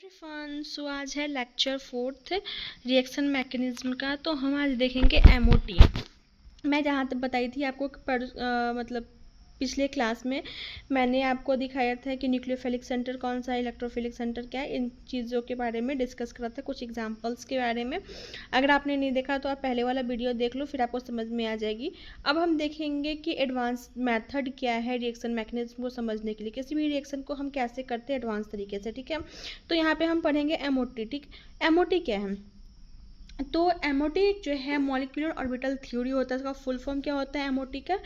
Everyone, सो आज है lecture 4th reaction mechanism का। तो हम आज देखेंगे एमओटी। मैं जहाँ तक बताई थी आपको मतलब पिछले क्लास में मैंने आपको दिखाया था कि न्यूक्लियोफिलिक सेंटर कौन सा है, इलेक्ट्रोफिलिक सेंटर क्या है, इन चीज़ों के बारे में डिस्कस करा था, कुछ एग्जांपल्स के बारे में। अगर आपने नहीं देखा तो आप पहले वाला वीडियो देख लो, फिर आपको समझ में आ जाएगी। अब हम देखेंगे कि एडवांस मेथड क्या है रिएक्शन मैकेनिज्म को समझने के लिए, किसी भी रिएक्शन को हम कैसे करते हैं एडवांस तरीके से। ठीक है, तो यहाँ पे हम पढ़ेंगे एमओटी। ठीक, एमओटी क्या है? तो एमओटी जो है मॉलिक्यूलर ऑर्बिटल थ्योरी होता है। इसका फुल फॉर्म क्या होता है एमओटी का?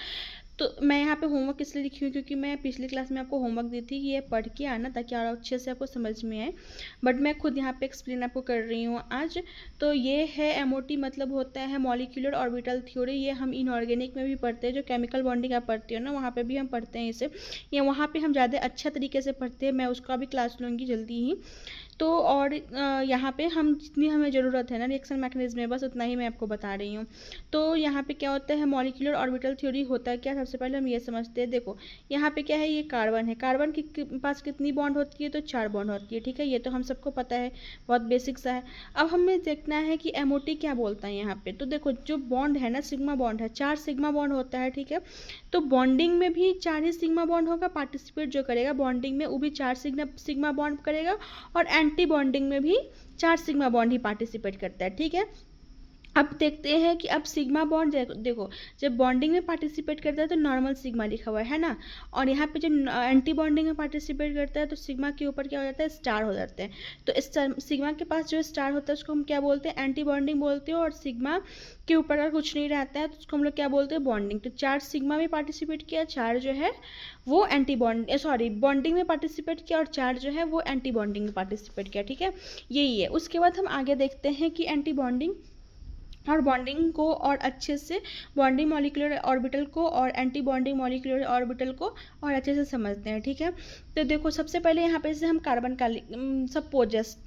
तो मैं यहाँ पे होमवर्क इसलिए लिखी हूँ क्योंकि मैं पिछली क्लास में आपको होमवर्क दी थी कि ये पढ़ के आना ताकि और अच्छे से आपको समझ में आए, बट मैं खुद यहाँ पे एक्सप्लेन आपको कर रही हूँ आज। तो ये है एमओटी, मतलब होता है मॉलिक्यूलर ऑर्बिटल थ्योरी। ये हम इनऑर्गेनिक में भी पढ़ते हैं, जो केमिकल बॉन्डिंग आप पढ़ते हो ना, वहाँ पे भी हम पढ़ते हैं इसे। ये वहाँ पे हम ज़्यादा अच्छा तरीके से पढ़ते हैं, मैं उसका भी क्लास लूँगी जल्दी ही। तो और यहाँ पे हम जितनी हमें ज़रूरत है ना रिएक्शन मैकेनिज्म में, बस उतना ही मैं आपको बता रही हूँ। तो यहाँ पे क्या होता है मॉलिक्यूलर ऑर्बिटल थ्योरी होता है क्या? सबसे पहले हम ये समझते हैं। देखो यहाँ पे क्या है, ये कार्बन है। कार्बन के पास कितनी बॉन्ड होती है? तो 4 बॉन्ड होती है। ठीक है, ये तो हम सबको पता है, बहुत बेसिक सा है। अब हमें देखना है कि एमओटी क्या बोलता है यहाँ पे। तो देखो जो बॉन्ड है ना, सिग्मा बॉन्ड है, 4 सिग्मा बॉन्ड होता है। ठीक है, तो बॉन्डिंग में भी 4 ही सिग्मा बॉन्ड होगा। पार्टिसिपेट जो करेगा बॉन्डिंग में वो भी 4 सिग्मा बॉन्ड करेगा, और एंटी बॉन्डिंग में भी 4 सिग्मा बॉन्ड ही पार्टिसिपेट करता है। ठीक है, अब देखते हैं कि अब सिग्मा बॉन्ड देखो, जब बॉन्डिंग में पार्टिसिपेट करता है तो नॉर्मल सिग्मा लिखा हुआ है ना, और यहाँ पे जब एंटी बॉन्डिंग में पार्टिसिपेट करता है तो सिग्मा के ऊपर क्या हो जाता है, स्टार हो जाते हैं। तो इस सिग्मा के पास जो स्टार होता है उसको हम क्या बोलते हैं, एंटी बॉन्डिंग बोलते हैं। और सिग्मा के ऊपर अगर कुछ नहीं रहता है तो उसको हम लोग क्या बोलते हैं, बॉन्डिंग। तो 4 सिग्मा में पार्टिसिपेट किया, 4 जो है वो एंटी बॉन्डिंग में पार्टिसिपेट किया, और 4 जो है वो एंटी बॉन्डिंग में पार्टिसिपेट किया। ठीक है, यही है। उसके बाद हम आगे देखते हैं कि एंटी बॉन्डिंग और बॉन्डिंग को और अच्छे से, बॉन्डिंग मॉलिक्यूलर ऑर्बिटल को और एंटी बॉन्डिंग मॉलिक्यूलर ऑर्बिटल को और अच्छे से समझते हैं। ठीक है, तो देखो सबसे पहले यहाँ पे से हम कार्बन का सपोज जस्ट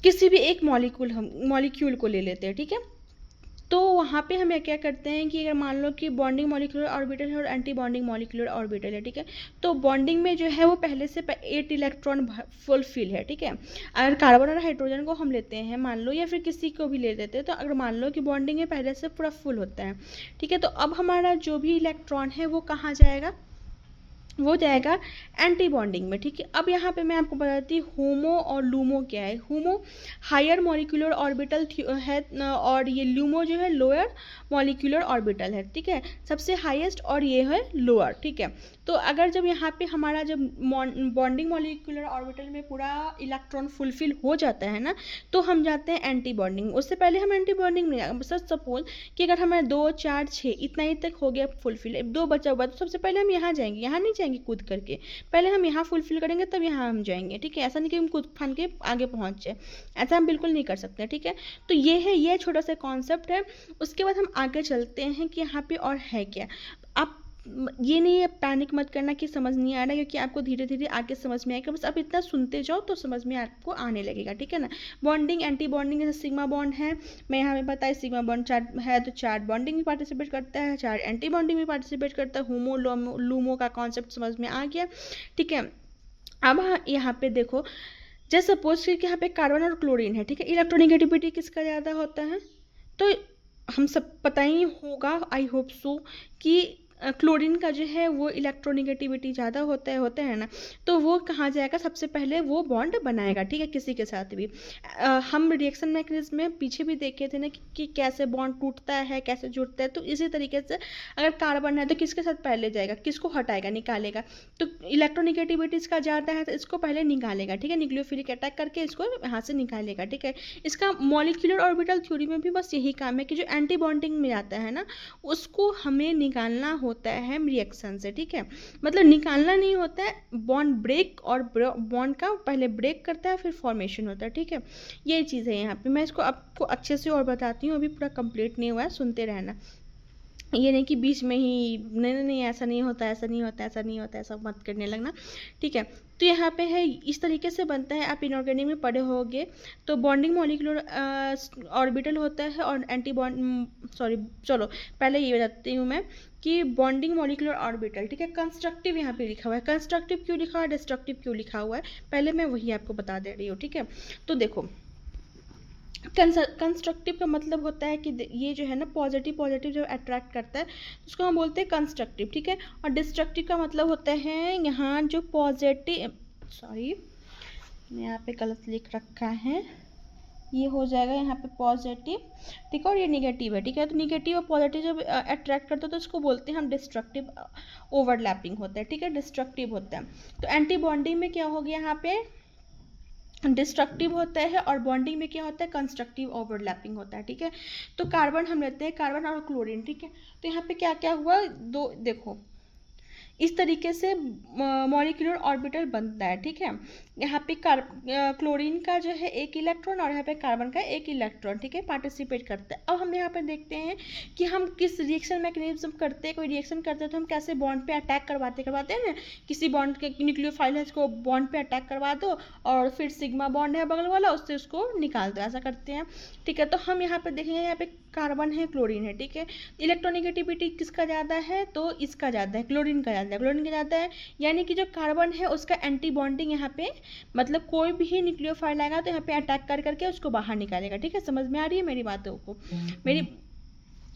किसी भी एक मॉलिक्यूल को ले लेते हैं। ठीक है, तो वहाँ पे हम क्या करते हैं कि अगर मान लो कि बॉन्डिंग मॉलिक्यूलर ऑर्बिटल है और एंटी बॉन्डिंग मॉलिक्यूलर ऑर्बिटल है। ठीक है, तो बॉन्डिंग में जो है वो पहले से 8 इलेक्ट्रॉन फुलफिल है। ठीक है, अगर कार्बन और हाइड्रोजन को हम लेते हैं मान लो, या फिर किसी को भी ले लेते हैं, तो अगर मान लो कि बॉन्डिंग में पहले से पूरा फुल होता है। ठीक है, तो अब हमारा जो भी इलेक्ट्रॉन है वो कहाँ जाएगा, वो जाएगा एंटी बॉन्डिंग में। ठीक है, अब यहाँ पे मैं आपको बताती हूँ होमो और लूमो क्या है। होमो हायर मॉलिक्यूलर ऑर्बिटल है, और ये लूमो जो है लोअर मॉलिक्यूलर ऑर्बिटल है। ठीक है, सबसे हाईएस्ट और ये है लोअर। ठीक है, तो अगर जब यहाँ पे हमारा जब बॉन्डिंग मॉलिक्यूलर ऑर्बिटल में पूरा इलेक्ट्रॉन फुलफिल हो जाता है ना, तो हम जाते हैं एंटी बॉन्डिंग। उससे पहले हम एंटी बॉन्डिंग में सपोज कि अगर हमारे 2 4 6 इतना ही तक हो गया फुलफिल, 2 बचा हुआ, तो सबसे पहले हम यहाँ जाएंगे, यहाँ नहीं जाएंगे कूद करके, पहले हम यहाँ फुलफिल करेंगे तब यहाँ हम जाएंगे। ठीक है, ऐसा नहीं कि हम कूद फान के आगे पहुँच जाए, ऐसा हम बिल्कुल नहीं कर सकते। ठीक है, तो ये है, ये छोटा सा कॉन्सेप्ट है। उसके बाद हम आगे चलते हैं कि यहाँ पे और है क्या। आप ये नहीं है, पैनिक मत करना कि समझ नहीं आ रहा, क्योंकि आपको धीरे धीरे आगे समझ में आएगा। बस आप इतना सुनते जाओ तो समझ में आपको आने लगेगा। ठीक है ना, बॉन्डिंग एंटी बॉन्डिंग, जैसे सिग्मा बॉन्ड है, मैं यहाँ पे बताया सिग्मा बॉन्ड 4 है तो 4 बॉन्डिंग में पार्टिसिपेट करता है, 4 एंटी बॉन्डिंग में पार्टिसिपेट करता है। होमो लूमो का कॉन्सेप्ट समझ में आ गया। ठीक है, अब यहाँ पे देखो, जैसे सपोज कि यहाँ पे कार्बन और क्लोरीन है। ठीक है, इलेक्ट्रोनिगेटिविटी किसका ज़्यादा होता है? तो हम सब पता ही होगा, आई होप सो, कि क्लोरीन का जो है वो इलेक्ट्रोनिगेटिविटी ज़्यादा होता है ना, तो वो कहाँ जाएगा, सबसे पहले वो बॉन्ड बनाएगा। ठीक है, किसी के साथ भी। हम रिएक्शन मैकेनिज्म में पीछे भी देखे थे ना कि कैसे बॉन्ड टूटता है, कैसे जुड़ता है। तो इसी तरीके से अगर कार्बन है तो किसके साथ पहले जाएगा, किसको हटाएगा, निकालेगा। तो इलेक्ट्रोनिगेटिविटी इसका ज़्यादा है तो इसको पहले निकालेगा। ठीक है, न्यूक्लियोफिलिक अटैक करके इसको यहाँ से निकालेगा। ठीक है, इसका मॉलिक्यूलर ऑर्बिटल थ्योरी में भी बस यही काम है कि जो एंटी बॉन्डिंग में आता है ना, उसको हमें निकालना होता है रिएक्शन से। ठीक है, मतलब निकालना नहीं होता है, बॉन्ड ब्रेक, और बॉन्ड का पहले ब्रेक करता है फिर फॉर्मेशन होता है। ठीक है, ये चीज़ है यहाँ पे। मैं इसको आपको अच्छे से और बताती हूँ, अभी पूरा कंप्लीट नहीं हुआ है, सुनते रहना। ये नहीं कि बीच में ही नहीं नहीं नहीं ऐसा नहीं होता, ऐसा नहीं होता, ऐसा नहीं होता, ऐसा मत करने लगना, ठीक है। तो यहाँ पे है इस तरीके से बनता है, आप इनऑर्गेनिक में पढ़े होंगे। तो बॉन्डिंग मॉलिक्यूलर ऑर्बिटल होता है और एंटी बॉन्ड सॉरी चलो पहले ये बताती हूँ मैं कि बॉन्डिंग मॉलिक्यूलर ऑर्बिटल, ठीक है। कंस्ट्रक्टिव यहाँ पे लिखा हुआ है, कंस्ट्रक्टिव क्यों लिखा हुआ है, डिस्ट्रक्टिव क्यों लिखा हुआ है, पहले मैं वही आपको बता दे रही हूँ, ठीक है। तो देखो कंस्ट्रक्टिव का मतलब होता है कि ये जो है ना पॉजिटिव पॉजिटिव जब अट्रैक्ट करता है तो उसको हम बोलते हैं कंस्ट्रक्टिव, ठीक है। और डिस्ट्रक्टिव का मतलब होता है यहाँ जो पॉजिटिव, सॉरी मैं यहाँ पे गलत लिख रखा है, ये हो जाएगा यहाँ पे पॉजिटिव, ठीक है, और ये निगेटिव है, ठीक है। तो निगेटिव और पॉजिटिव जब अट्रैक्ट करते हैं तो इसको बोलते हैं हम डिस्ट्रक्टिव ओवरलैपिंग होता है, ठीक है, डिस्ट्रक्टिव होता है। तो एंटी बॉन्डिंग में क्या हो गया, यहाँ पे डिस्ट्रक्टिव होता है और बॉन्डिंग में क्या होता है, कंस्ट्रक्टिव ओवरलैपिंग होता है, ठीक है। तो कार्बन हम लेते हैं, कार्बन और क्लोरीन, ठीक है। तो यहाँ पे क्या क्या हुआ, दो देखो इस तरीके से मॉलिक्यूलर ऑर्बिटल बनता है, ठीक है। यहाँ पे क्लोरीन का जो है एक इलेक्ट्रॉन और यहाँ पे कार्बन का एक इलेक्ट्रॉन, ठीक है, पार्टिसिपेट करता है। अब हम यहाँ पे देखते हैं कि हम किस रिएक्शन मैकेनिज्म करते हैं, कोई रिएक्शन करते हैं तो हम कैसे बॉन्ड पे अटैक करवाते हैं ना, किसी बॉन्ड के न्यूक्लियोफाइल है उसको बॉन्ड पे अटैक करवा दो और फिर सिग्मा बॉन्ड है बगल वाला उससे उसको निकाल दो, ऐसा करते हैं, ठीक है। तो हम यहाँ पे देखेंगे, यहाँ पे कार्बन है क्लोरीन है, ठीक है। इलेक्ट्रोनिगेटिविटी किसका ज़्यादा है, तो इसका ज़्यादा है, क्लोरीन का ज़्यादा है, क्लोरीन का ज़्यादा है, यानी कि जो कार्बन है उसका एंटी बॉन्डिंग यहाँ पे मतलब कोई भी न्यूक्लियोफाइल आएगा तो यहाँ पे अटैक कर करके उसको बाहर निकालेगा, ठीक है। समझ में आ रही है मेरी बातों को,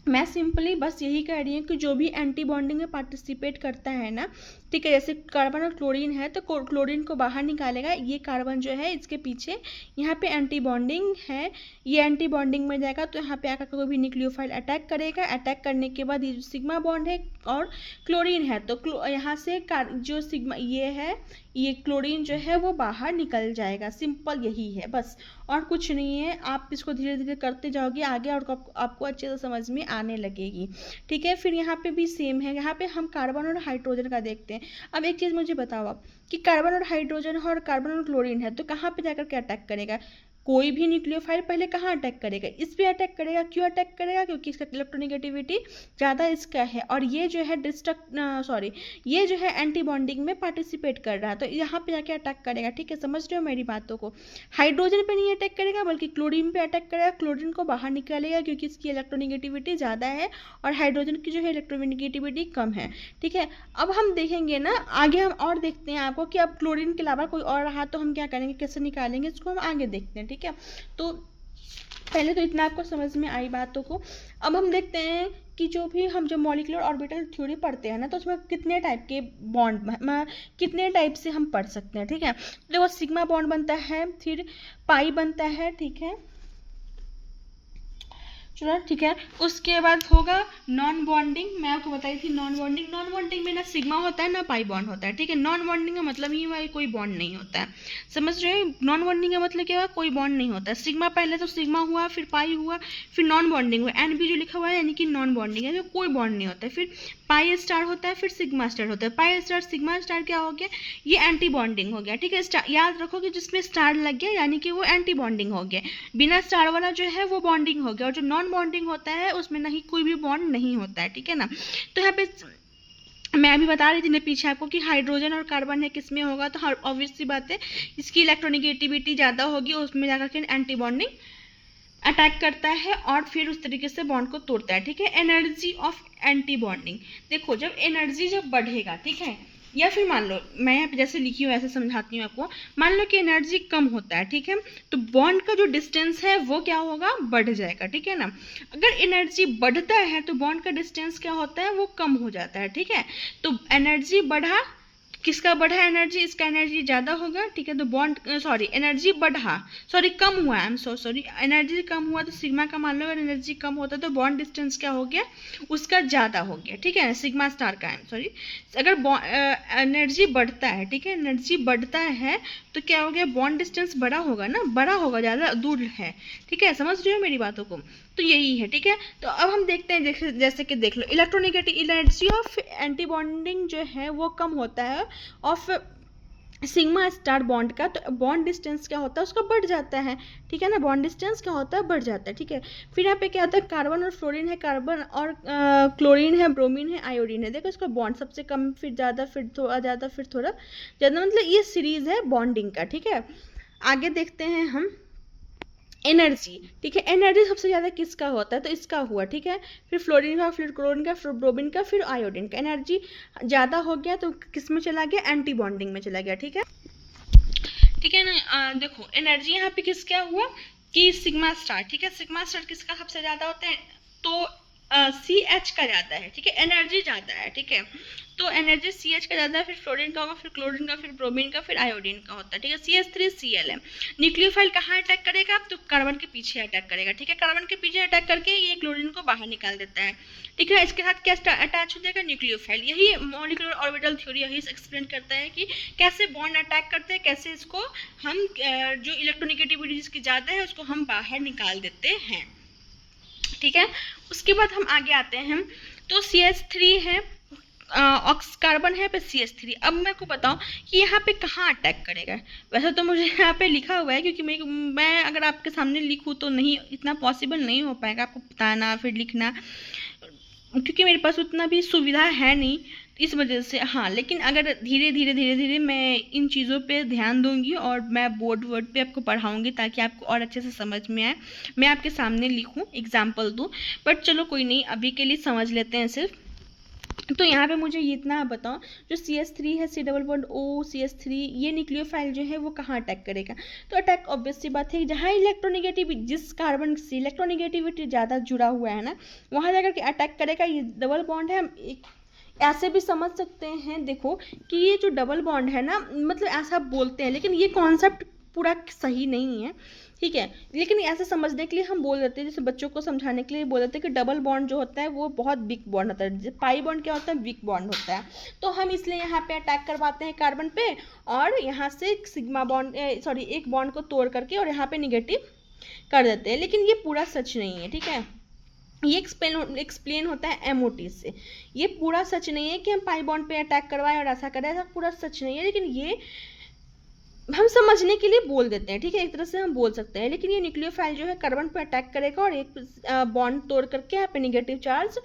मैं सिंपली बस यही कह रही हूँ कि जो भी एंटी बॉन्डिंग में पार्टिसिपेट करता है ना, ठीक है, जैसे कार्बन और क्लोरीन है तो क्लोरीन को बाहर निकालेगा, ये कार्बन जो है इसके पीछे यहाँ पे एंटी बॉन्डिंग है, ये एंटी बॉन्डिंग में जाएगा तो यहाँ पे आकर कोई भी न्यूक्लियोफाइल अटैक करेगा, अटैक करने के बाद ये जो सिग्मा बॉन्ड है और क्लोरीन है तो यहाँ से जो सिग्मा ये है, ये क्लोरीन जो है वो बाहर निकल जाएगा, सिंपल यही है बस, और कुछ नहीं है। आप इसको धीरे धीरे करते जाओगे आगे और आपको अच्छे से समझ में आने लगेगी, ठीक है। फिर यहाँ पे भी सेम है, यहाँ पे हम कार्बन और हाइड्रोजन का देखते हैं। अब एक चीज़ मुझे बताओ आप कि कार्बन और हाइड्रोजन और कार्बन और क्लोरीन है तो कहाँ पे जाकर के अटैक करेगा, कोई भी न्यूक्लियोफाइल पहले कहाँ अटैक करेगा, इस पे अटैक करेगा, क्यों अटैक करेगा, क्योंकि इसका इलेक्ट्रोनिगेटिविटी ज़्यादा इसका है और ये जो है ये जो है एंटी बॉन्डिंग में पार्टिसिपेट कर रहा है तो यहाँ पे जाके अटैक करेगा, ठीक है। समझ रहे हो मेरी बातों को, हाइड्रोजन पे नहीं अटैक करेगा बल्कि क्लोरीन पे अटैक करेगा, क्लोरीन को बाहर निकालेगा क्योंकि इसकी इलेक्ट्रोनिगेटिविटी ज़्यादा है और हाइड्रोजन की जो है इलेक्ट्रोनिगेटिविटी कम है, ठीक है। अब हम देखेंगे ना आगे, हम और देखते हैं आपको कि अब क्लोरीन के अलावा कोई और रहा तो हम क्या करेंगे, कैसे निकालेंगे, इसको हम आगे देखते हैं, ठीक है। तो पहले तो इतना आपको समझ में आई बातों को। अब हम देखते हैं कि जो मॉलिक्यूलर ऑर्बिटल थ्योरी पढ़ते हैं ना तो उसमें कितने टाइप के बॉन्ड कितने टाइप से हम पढ़ सकते हैं, ठीक है। तो देखो सिग्मा बॉन्ड बनता है, फिर पाई बनता है, ठीक है, चलो ठीक है। उसके बाद होगा नॉन बॉन्डिंग, मैं आपको बताई थी नॉन बॉन्डिंग में ना सिग्मा होता है ना पाई बॉन्ड होता है, ठीक है। नॉन बॉन्डिंग का मतलब ही हुआ कि कोई बॉन्ड नहीं होता है, समझ रहे हो। नॉन बॉन्डिंग का मतलब क्या हुआ, कोई बॉन्ड नहीं होता है। सिग्मा पहले तो सिग्मा हुआ, फिर पाई हुआ, फिर नॉन बॉन्डिंग हुआ, एन बी जो लिखा हुआ है यानी कि नॉन बॉन्डिंग है, जो कोई बॉन्ड नहीं होता है। फिर पाई स्टार होता है, फिर सिग्मा स्टार होता है। पाई स्टार सिग्मा स्टार क्या हो गया, ये एंटी बॉन्डिंग हो गया, ठीक है। याद रखो कि जिसमें स्टार लग गया यानी कि वो एंटी बॉन्डिंग हो गया, बिना स्टार वाला जो है वो बॉन्डिंग हो गया, और जो नॉन बॉन्डिंग होता है उसमें नहीं कोई भी बॉन्ड नहीं होता है, ठीक है ना। तो यहाँ पे मैं भी बता रही थी ना पीछे आपको कि हाइड्रोजन और कार्बन है किसमें होगा, तो ऑब्वियस सी बात है इसकी इलेक्ट्रोनिगेटिविटी ज़्यादा होगी, उसमें जाकर के एंटी बॉन्डिंग अटैक करता है और फिर उस तरीके से बॉन्ड को तोड़ता है, ठीक है। एनर्जी ऑफ एंटी बॉन्डिंग, देखो जब एनर्जी जब बढ़ेगा, ठीक है, या फिर मान लो मैं यहाँ पे जैसे लिखी हूँ ऐसे समझाती हूँ आपको, मान लो कि एनर्जी कम होता है, ठीक है, तो बॉन्ड का जो डिस्टेंस है वो क्या होगा, बढ़ जाएगा, ठीक है ना। अगर एनर्जी बढ़ता है तो बॉन्ड का डिस्टेंस क्या होता है, वो कम हो जाता है, ठीक है। तो एनर्जी बढ़ा, किसका बढ़ा एनर्जी, इसका एनर्जी ज़्यादा होगा, ठीक है। तो बॉन्ड एनर्जी बढ़ा, कम हुआ, आई एम सॉरी, एनर्जी कम हुआ तो सिग्मा का मान लो अगर एनर्जी कम होता तो बॉन्ड डिस्टेंस क्या हो गया, उसका ज़्यादा हो गया, ठीक है, सिग्मा स्टार का, आई एम सॉरी। अगर एनर्जी बढ़ता है, ठीक है, एनर्जी बढ़ता है तो क्या हो गया, बॉन्ड डिस्टेंस बड़ा होगा ना, बड़ा होगा, ज़्यादा दूर है, ठीक है, समझ रहे हो मेरी बातों को। तो यही है, ठीक है। तो अब हम देखते हैं जैसे कि देख लो electronegative energy of anti bonding जो है वो कम होता है ऑफ सिग्मा स्टार बॉन्ड का, तो बॉन्ड डिस्टेंस क्या होता है उसका बढ़ जाता है, ठीक है ना, बॉन्ड डिस्टेंस क्या होता है बढ़ जाता है, ठीक है। फिर यहाँ पे क्या होता है, कार्बन और फ्लोरीन है, कार्बन और क्लोरीन है, ब्रोमीन है, आयोडीन है। देखो इसका बॉन्ड सबसे कम, फिर ज़्यादा, फिर थोड़ा ज़्यादा, फिर थोड़ा ज़्यादा, मतलब ये सीरीज है बॉन्डिंग का, ठीक है। आगे देखते हैं हम एनर्जी, ठीक है। एनर्जी सबसे ज़्यादा किसका होता है, तो इसका हुआ, ठीक है। फिर फ्लोरीन का, फिर क्लोरीन का, फिर ब्रोमीन का, फिर आयोडीन का। एनर्जी ज़्यादा हो गया तो किस में चला गया, एंटी बॉन्डिंग में चला गया, ठीक है, ठीक है ना। देखो एनर्जी यहाँ पे किसका हुआ कि सिग्मा स्टार, ठीक है। सिग्मा स्टार किसका सबसे ज़्यादा होता है, तो CH का ज़्यादा है, ठीक है, एनर्जी ज़्यादा है, ठीक है। तो एनर्जी CH का ज़्यादा है, फिर फ्लोरीन का होगा, फिर क्लोरीन का, फिर ब्रोमीन का, फिर आयोडीन का होता है, ठीक है। CH3Cl है। न्यूक्लियोफाइल कहाँ अटैक करेगा, तो कार्बन के पीछे अटैक करेगा, ठीक है। कार्बन के पीछे अटैक करके ये क्लोरीन को बाहर निकाल देता है, ठीक है। इसके साथ क्या अटैच हो जाएगा, न्यूक्लियोफाइल। यही मॉलिक्यूलर ऑर्बिटल थ्योरी यही एक्सप्लेन करता है कि कैसे बॉन्ड अटैक करते हैं, कैसे इसको हम जो इलेक्ट्रोनेगेटिविटी जिसकी ज़्यादा है उसको हम बाहर निकाल देते हैं, ठीक है। उसके बाद हम आगे आते हैं, तो CH3 है, कार्बन है, पे CH3। अब मैं को बताऊं कि यहाँ पे कहाँ अटैक करेगा। वैसे तो मुझे यहाँ पे लिखा हुआ है, क्योंकि मैं अगर आपके सामने लिखूँ तो नहीं, इतना पॉसिबल नहीं हो पाएगा आपको बताना फिर लिखना, क्योंकि मेरे पास उतना भी सुविधा है नहीं, इस वजह से। हाँ, लेकिन अगर धीरे धीरे मैं इन चीज़ों पे ध्यान दूंगी और मैं बोर्ड वर्ड पे आपको पढ़ाऊंगी ताकि आपको और अच्छे से समझ में आए, मैं आपके सामने लिखूं, एग्जाम्पल दूं। बट चलो कोई नहीं, अभी के लिए समझ लेते हैं सिर्फ। तो यहाँ पे मुझे इतना बताओ, जो CH3 है, C+O CH3, ये न्यूक्लियोफाइल जो है वो कहाँ अटैक करेगा, तो अटैक ऑब्वियस सी बात है जहाँ इलेक्ट्रोनेगेटिविटी, जिस कार्बन से इलेक्ट्रोनेगेटिविटी ज़्यादा जुड़ा हुआ है ना, वहाँ जाकर के अटैक करेगा। ये डबल बॉन्ड है, हम ऐसे भी समझ सकते हैं, देखो कि ये जो डबल बॉन्ड है ना, मतलब ऐसा बोलते हैं, लेकिन ये कॉन्सेप्ट पूरा सही नहीं है, ठीक है। लेकिन ऐसे समझने के लिए हम बोल देते हैं, जैसे बच्चों को समझाने के लिए बोल देते हैं कि डबल बॉन्ड जो होता है वो बहुत वीक बॉन्ड होता है, पाई बॉन्ड क्या होता है, वीक बॉन्ड होता है। तो हम इसलिए यहाँ पे अटैक करवाते हैं कार्बन पे, और यहाँ से सिग्मा बॉन्ड, सॉरी, एक बॉन्ड को तोड़ करके और यहाँ पे निगेटिव कर देते हैं। लेकिन ये पूरा सच नहीं है, ठीक है। ये एक्सप्लेन होता है MOT से। ये पूरा सच नहीं है कि हम पाई बॉन्ड पे अटैक करवाएं और ऐसा करें, ऐसा पूरा सच नहीं है, लेकिन ये हम समझने के लिए बोल देते हैं, ठीक है, एक तरह से हम बोल सकते हैं। लेकिन ये न्यूक्लियोफाइल जो है कार्बन पे अटैक करेगा और एक बॉन्ड तोड़ करके यहाँ पे निगेटिव चार्ज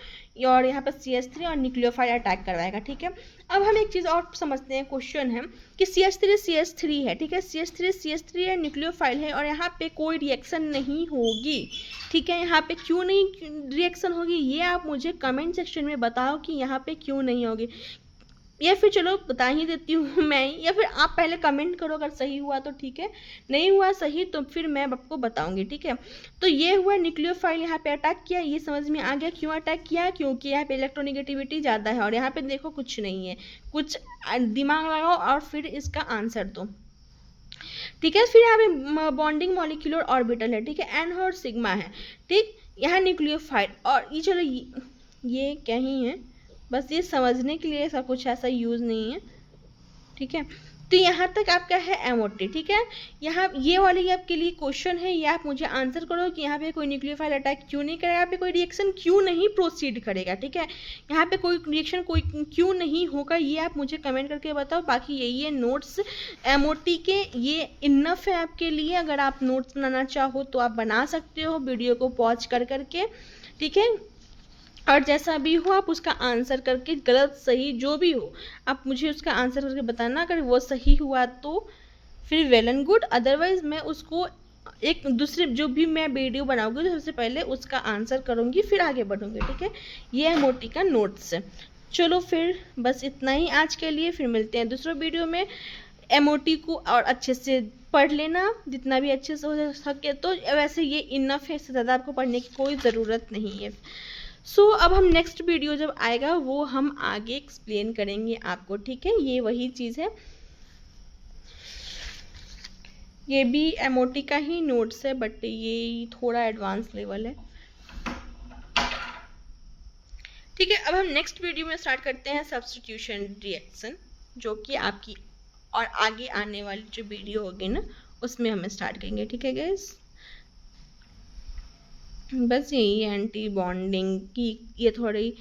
और यहाँ पे CH3 और न्यूक्लियोफाइल अटैक करवाएगा, ठीक है। अब हम एक चीज़ और समझते हैं, क्वेश्चन है कि CH3 है, ठीक है, CH3 है, न्यूक्लियोफाइल है, और यहाँ पे कोई रिएक्शन नहीं होगी, ठीक है। यहाँ पे क्यों नहीं रिएक्शन होगी, ये आप मुझे कमेंट सेक्शन में बताओ कि यहाँ पे क्यों नहीं होगी, या फिर चलो बता ही देती हूँ मैं, या फिर आप पहले कमेंट करो, अगर सही हुआ तो ठीक है, नहीं हुआ सही तो फिर मैं आपको बताऊंगी, ठीक है। तो ये हुआ न्यूक्लियोफाइल यहाँ पे अटैक किया, ये समझ में आ गया क्यों अटैक किया, क्योंकि यहाँ पे इलेक्ट्रोनेगेटिविटी ज़्यादा है, और यहाँ पे देखो कुछ नहीं है, कुछ दिमाग लगाओ और फिर इसका आंसर दो, ठीक है। फिर यहाँ पे बॉन्डिंग मॉलिक्यूलर ऑर्बिटल है, ठीक है, N और सिग्मा है, ठीक। यहाँ न्यूक्लियोफाइल, और ये चलो ये क्या ही है, बस ये समझने के लिए ऐसा कुछ ऐसा यूज़ नहीं है, ठीक है। तो यहाँ तक आपका है MOT, ठीक है। यहाँ ये वाली आपके लिए क्वेश्चन है, ये आप मुझे आंसर करो कि यहाँ पे कोई न्यूक्लियोफाइल अटैक क्यों नहीं करेगा, यहाँ पे कोई रिएक्शन क्यों नहीं प्रोसीड करेगा, ठीक है। यहाँ पे कोई रिएक्शन कोई क्यों नहीं होगा, ये आप मुझे कमेंट करके बताओ। बाकी यही है नोट्स MOT के, ये इनफ है आपके लिए। अगर आप नोट्स बनाना चाहो तो आप बना सकते हो वीडियो को पॉज कर करके, ठीक है। और जैसा भी हो आप उसका आंसर करके, गलत सही जो भी हो आप मुझे उसका आंसर करके बताना। अगर वो सही हुआ तो फिर वेल एंड गुड, अदरवाइज मैं उसको एक दूसरे जो भी मैं वीडियो बनाऊंगी तो सबसे पहले उसका आंसर करूंगी, फिर आगे बढ़ूंगी, ठीक है। ये है MOT का नोट्स। चलो फिर बस इतना ही आज के लिए, फिर मिलते हैं दूसरे वीडियो में। MOT को और अच्छे से पढ़ लेना, जितना भी अच्छे से हो सके, तो वैसे ये इनफ है, इससे ज़्यादा आपको पढ़ने की कोई ज़रूरत नहीं है। अब हम नेक्स्ट वीडियो जब आएगा वो हम आगे एक्सप्लेन करेंगे आपको, ठीक है। ये वही चीज़ है, ये भी MOT का ही नोट्स है, बट ये थोड़ा एडवांस लेवल है, ठीक है। अब हम नेक्स्ट वीडियो में स्टार्ट करते हैं सब्स्टिट्यूशन रिएक्शन, जो कि आपकी और आगे आने वाली जो वीडियो होगी ना उसमें हम स्टार्ट करेंगे, ठीक है गाइस। बस यही एंटी बॉन्डिंग की ये थोड़ी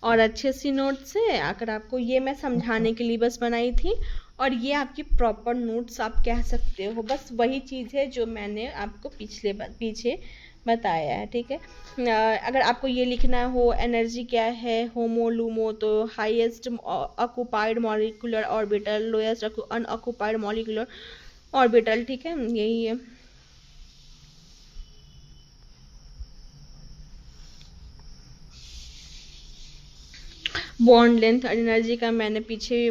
और अच्छे सी नोट्स है, अगर आपको ये मैं समझाने के लिए बस बनाई थी, और ये आपकी प्रॉपर नोट्स आप कह सकते हो। बस वही चीज़ है जो मैंने आपको पीछे बताया है, ठीक है। अगर आपको ये लिखना हो एनर्जी क्या है, होमो लूमो, तो highest occupied molecular orbital, lowest unoccupied molecular orbital, ठीक है, यही है। बॉन्ड लेंथ एनर्जी का मैंने पीछे